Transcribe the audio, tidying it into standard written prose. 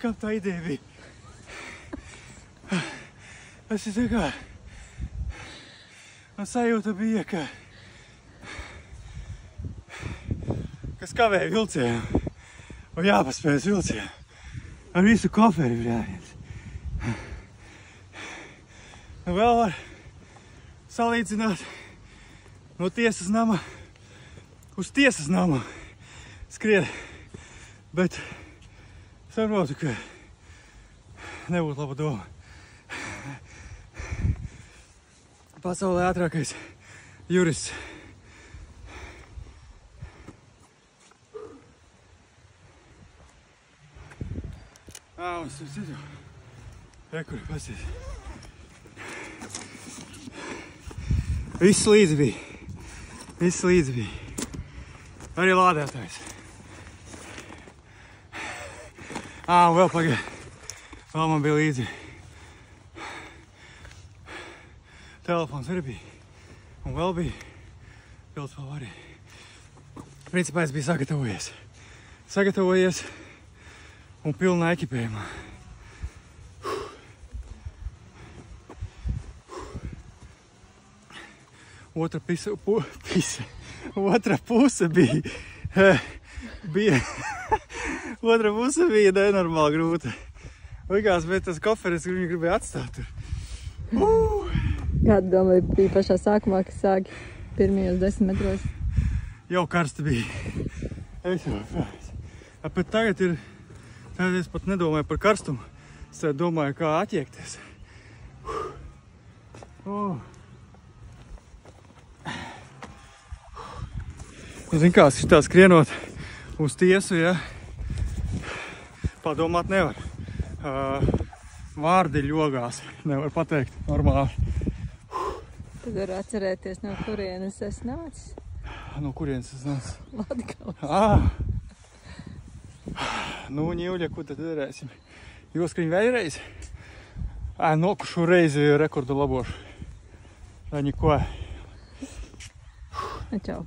kam tā ideja bija. Es tā kā... Man sajūta bija, ka skavēja vilcienu. Un jāpaspējas vilcienu. Ar visu koferi ir jāiet. Nu vēl var salīdzināt no tiesas nama uz tiesas namu skriet. Bet saprotu, ka nebūtu laba doma. Pasaulē ātrākais jurists. Mums ir citu. Rekuri, pasties. Viss līdzi bija. Arī lādētājs. Un vēl pagaid. Vēl man bija līdzi. Telefons arī bija. Un vēl bija. Pilds vēl arī. Principā es biju sagatavojies. Un pilnā ekipējumā. Otra puse bija nenormāli grūta. Likās, bet tas koferis viņu gribēja atstāt tur. Kāda doma bija pašā sākumā, kas sāki pirmajos 10 metros? Jau karsti bija. Bet tagad ir... Tad es pat nedomāju par karstumu. Es domāju, kā attiekties. Zin kā, šitā skrienot uz tiesu, ja, padomāt nevar. Vārdi ļogās, nevar pateikt normāli. Tad var atcerēties, no kurienes es nācis. No kurienes es nācis? Latgales. Nu, ņīvļa, ko tad darēsim? Joskriņ vēļreiz? Nokušu reizi rekordu labošu. Neko. Čau.